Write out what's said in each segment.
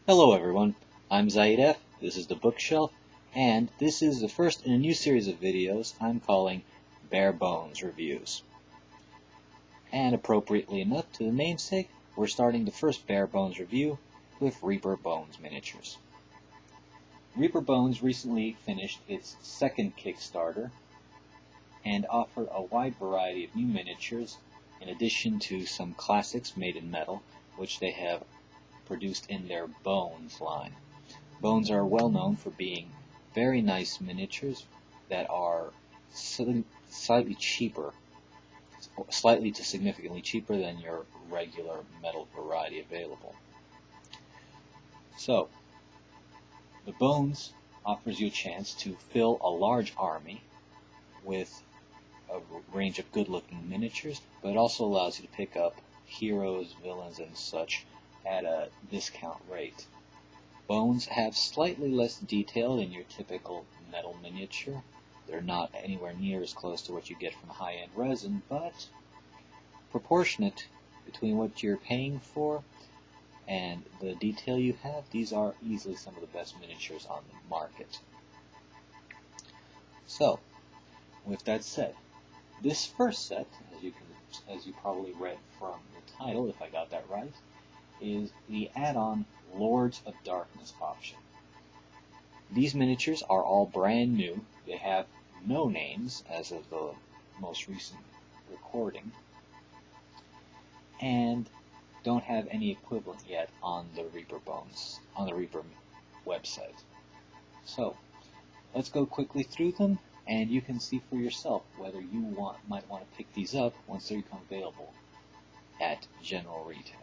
Hello everyone, I'm Zaid, this is the bookshelf, and this is the first in a new series of videos I'm calling Bare Bones Reviews. And appropriately enough to the namesake, we're starting the first Bare Bones review with Reaper Bones miniatures. Reaper Bones recently finished its second Kickstarter and offered a wide variety of new miniatures in addition to some classics made in metal, which they have produced in their Bones line. Bones are well known for being very nice miniatures that are slightly to significantly cheaper than your regular metal variety available. So, the Bones offers you a chance to fill a large army with a range of good-looking miniatures, but it also allows you to pick up heroes, villains, and such at a discount rate. Bones have slightly less detail than your typical metal miniature. They're not anywhere near as close to what you get from high-end resin, but proportionate between what you're paying for and the detail you have. These are easily some of the best miniatures on the market. So, with that said, this first set, as you probably read from the title, if I got that right, is the add-on Lords of Darkness option. These miniatures are all brand new. They have no names as of the most recent recording, and don't have any equivalent yet on the Reaper website. So, let's go quickly through them, and you can see for yourself whether you might want to pick these up once they become available at general retail.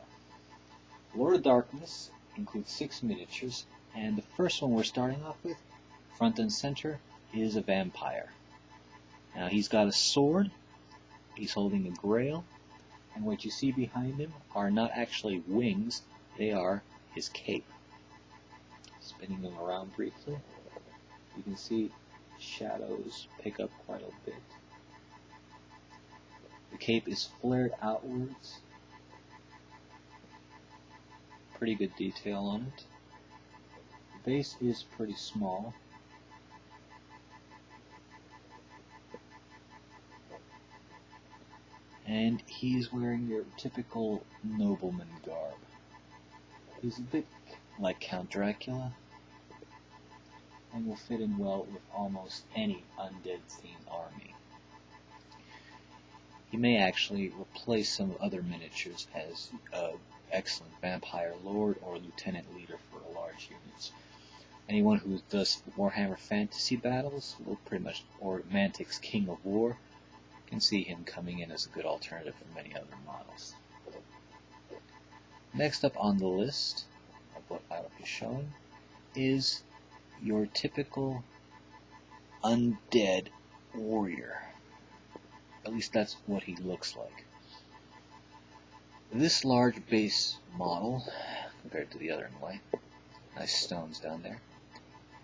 Lord of Darkness includes 6 miniatures, and the first one we're starting off with, front and center, is a vampire. Now he's got a sword, he's holding a grail, and what you see behind him are not actually wings, they are his cape. Spinning them around briefly, you can see shadows pick up quite a bit. The cape is flared outwards. Pretty good detail on it. The base is pretty small. And he's wearing your typical nobleman garb. He's a bit like Count Dracula and will fit in well with almost any undead-themed army. He may actually replace some other miniatures as excellent vampire lord or lieutenant leader for large units. Anyone who does Warhammer fantasy battles, or Mantic's King of War, can see him coming in as a good alternative for many other models. Next up on the list of what I will be showing is your typical undead warrior. At least that's what he looks like. This large base model, compared to the other in white, nice stones down there,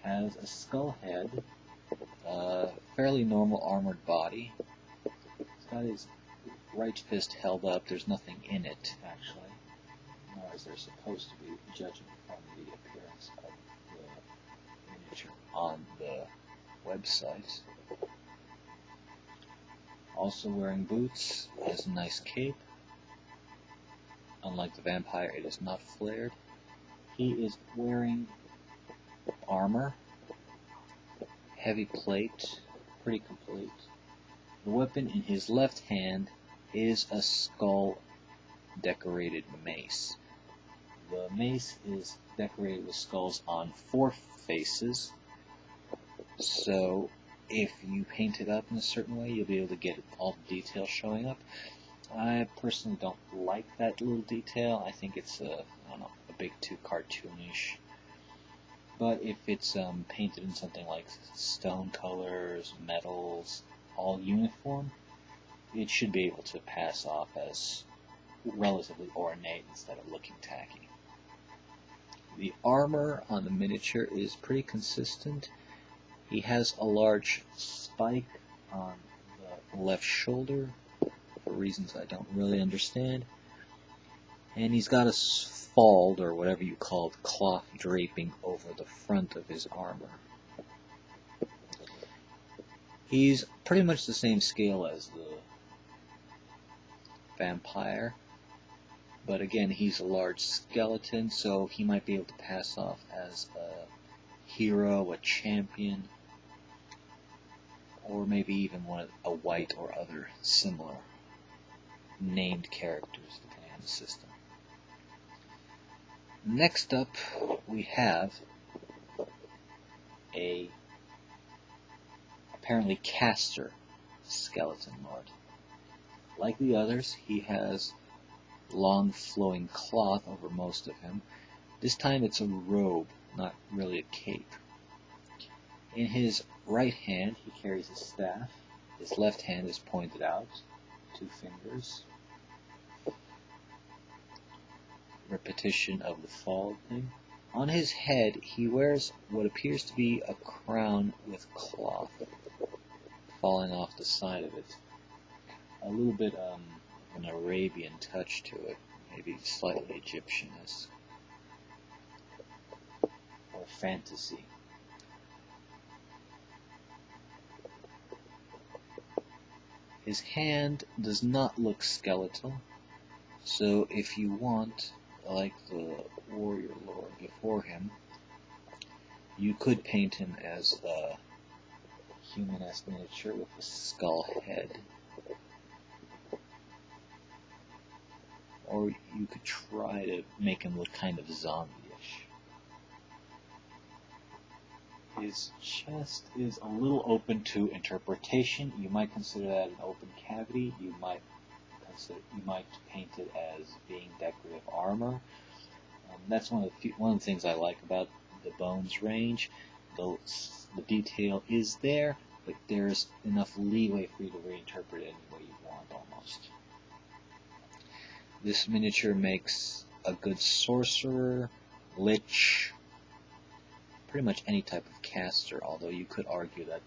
has a skull head, a fairly normal armored body. He's got his right fist held up. There's nothing in it, actually, nor is there supposed to be, judging from the appearance of the miniature on the website. Also wearing boots, has a nice cape. Unlike the vampire, it is not flared. He is wearing armor, heavy plate, pretty complete. The weapon in his left hand is a skull-decorated mace. The mace is decorated with skulls on 4 faces, so if you paint it up in a certain way, you'll be able to get all the details showing up. I personally don't like that little detail. I think it's a bit too cartoonish. But if it's painted in something like stone colors, metals, all uniform, it should be able to pass off as relatively ornate instead of looking tacky. The armor on the miniature is pretty consistent. He has a large spike on the left shoulder, for reasons I don't really understand, And he's got a fold, or whatever you call it, cloth draping over the front of his armor. He's pretty much the same scale as the vampire, but again, he's a large skeleton, so he might be able to pass off as a hero, a champion, or maybe even a white or other similar named characters, depending on the system. Next up, we have a apparently caster skeleton lord. Like the others, he has long flowing cloth over most of him. This time it's a robe, not really a cape. In his right hand he carries a staff. His left hand is pointed out, 2 fingers. Repetition of the fall thing. On his head he wears what appears to be a crown with cloth falling off the side of it. A little bit an Arabian touch to it, maybe slightly Egyptian-esque or fantasy. His hand does not look skeletal, so if you want, like the warrior lord before him, you could paint him as a human-esque miniature with a skull head. Or you could try to make him look kind of zombie-ish. His chest is a little open to interpretation. You might consider that an open cavity. You might paint it as being decorative armor. That's one of the things I like about the Bones range. The detail is there, but there's enough leeway for you to reinterpret it any way you want, almost. This miniature makes a good sorcerer, lich, pretty much any type of caster, although you could argue that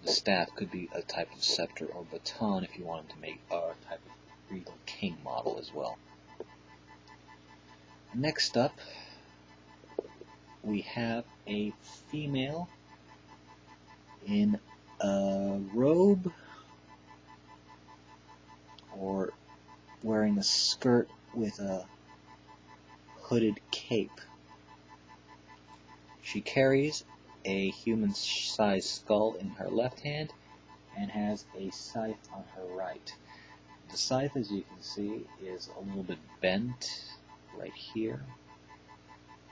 the staff could be a type of scepter or baton if you wanted to make a type of regal king model as well. Next up, we have a female in a robe or wearing a skirt with a hooded cape. She carries a human-sized skull in her left hand and has a scythe on her right. The scythe, as you can see, is a little bit bent right here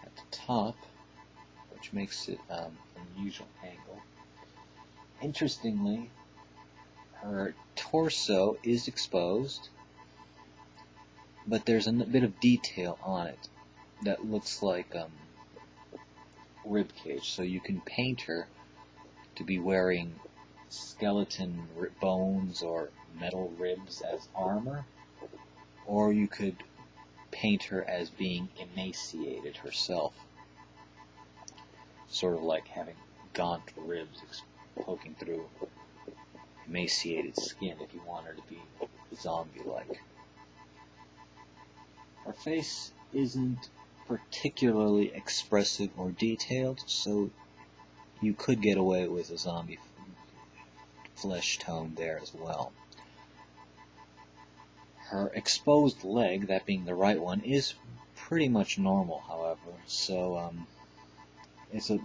at the top, which makes it an unusual angle. Interestingly, her torso is exposed, but there's a bit of detail on it that looks like rib cage, so you can paint her to be wearing skeleton bones or metal ribs as armor, or you could paint her as being emaciated herself, sort of like having gaunt ribs poking through emaciated skin if you want her to be zombie-like. Her face isn't particularly expressive or detailed, so you could get away with a zombie flesh tone there as well. Her exposed leg, that being the right one, is pretty much normal, however, so it's a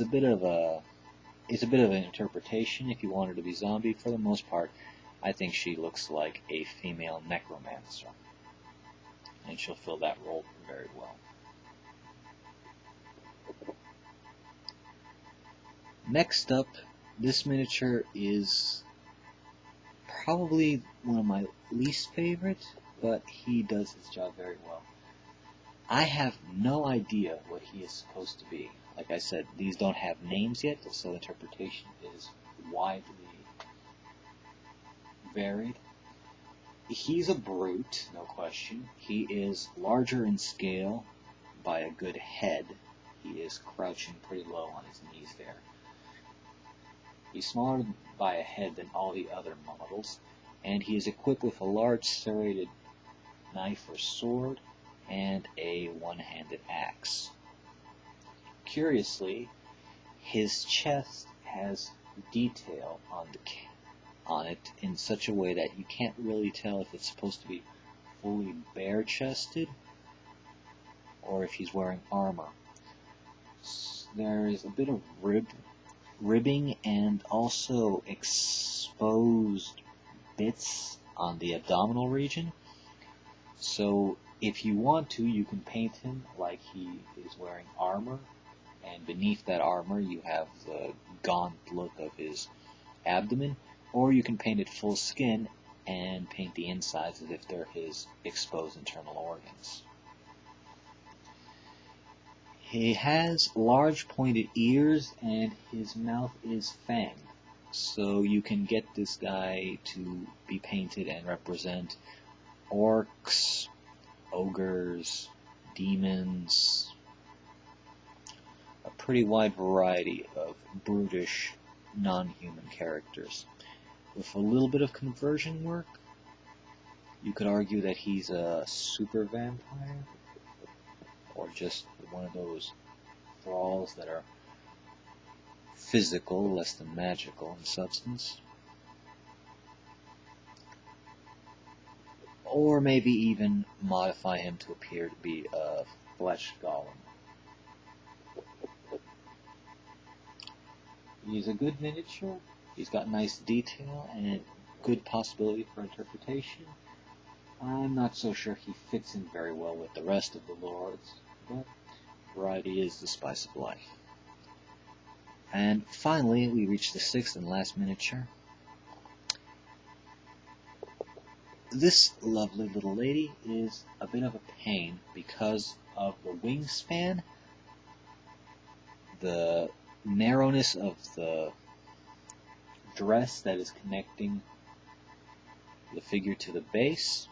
bit of an interpretation if you want her to be zombie. For the most part, I think she looks like a female necromancer, and she'll fill that role very well. Next up, this miniature is probably one of my least favorite, but he does his job very well. I have no idea what he is supposed to be. Like I said, these don't have names yet, so interpretation is widely varied. He's a brute, no question. He is larger in scale by a good head. He is crouching pretty low on his knees there. He's smaller by a head than all the other models. and he is equipped with a large serrated knife or sword and a one-handed axe. Curiously, his chest has detail on it in such a way that you can't really tell if it's supposed to be fully bare-chested or if he's wearing armor. There is a bit of ribbing and also exposed bits on the abdominal region. So if you want to, you can paint him like he is wearing armor, and beneath that armor you have the gaunt look of his abdomen, or you can paint it full skin and paint the insides as if they're his exposed internal organs. He has large pointed ears and his mouth is fanged, so you can get this guy to be painted and represent orcs, ogres, demons, a pretty wide variety of brutish, non-human characters. With a little bit of conversion work, you could argue that he's a super vampire, or just one of those thralls that are physical, less than magical in substance. Or maybe even modify him to appear to be a flesh golem. He's a good miniature, he's got nice detail and good possibility for interpretation. I'm not so sure he fits in very well with the rest of the lords, but variety is the spice of life. And finally, we reach the sixth and last miniature. This lovely little lady is a bit of a pain because of the wingspan, the narrowness of the dress that is connecting the figure to the base.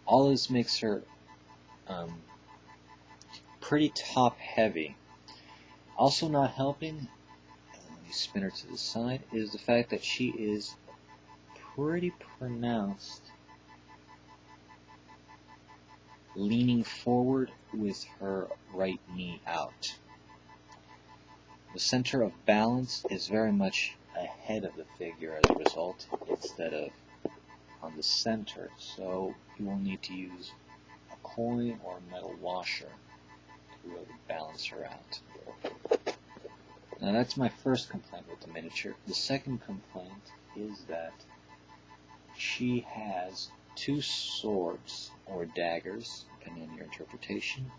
All this makes her pretty top heavy. Also not helping, let me spin her to the side, is the fact that she is pretty pronounced leaning forward with her right knee out. The center of balance is very much ahead of the figure as a result, instead of on the center, so you will need to use a coin or a metal washer to really balance her out. Now that's my first complaint with the miniature. The second complaint is that she has two swords or daggers, depending on your interpretation.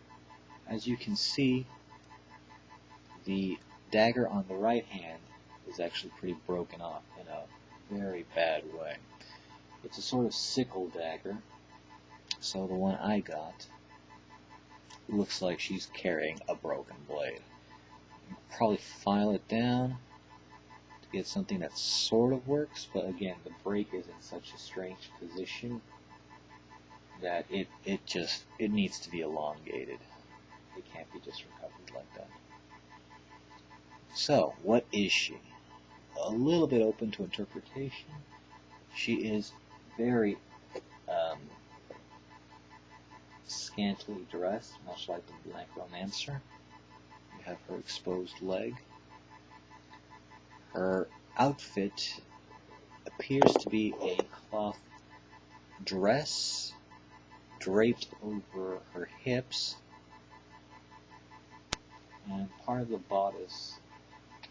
As you can see, the dagger on the right hand is actually pretty broken off in a very bad way. It's a sort of sickle dagger, so the one I got looks like she's carrying a broken blade. You can probably file it down to get something that sort of works, but again, the break is in such a strange position that it needs to be elongated. It can't be just recovered like that. So, what is she? A little bit open to interpretation. She is very scantily dressed, much like the Black Romancer. You have her exposed leg. Her outfit appears to be a cloth dress draped over her hips, and part of the bodice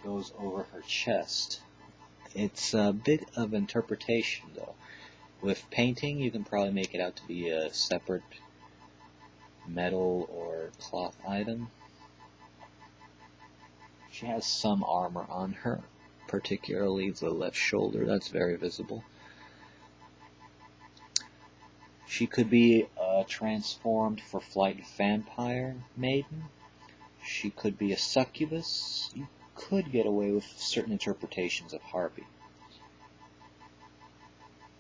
goes over her chest. It's a bit of interpretation, though. With painting, you can probably make it out to be a separate metal or cloth item. She has some armor on her, particularly the left shoulder. That's very visible. She could be transformed for flight vampire maiden. She could be a succubus. You could get away with certain interpretations of harpy.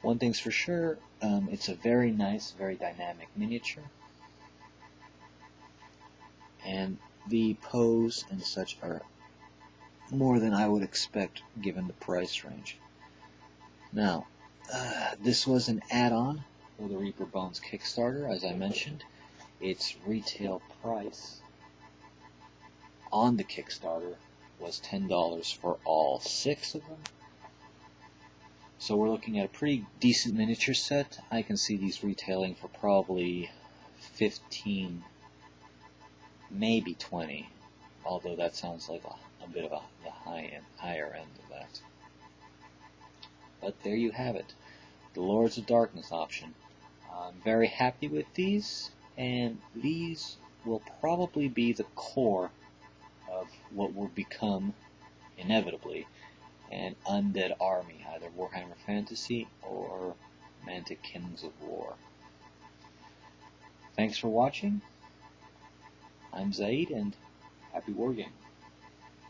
One thing's for sure, it's a very nice, very dynamic miniature. And the pose and such are more than I would expect given the price range. Now, this was an add-on for the Reaper Bones Kickstarter, as I mentioned. Its retail price on the Kickstarter was $10 for all 6 of them. So we're looking at a pretty decent miniature set. I can see these retailing for probably 15, maybe 20, although that sounds like a bit of the higher end of that. But there you have it, the Lords of Darkness option. I'm very happy with these, and these will probably be the core of what will become, inevitably, an undead army, either Warhammer Fantasy or Mantic Kings of War. Thanks for watching. I'm Zaid, and happy wargaming.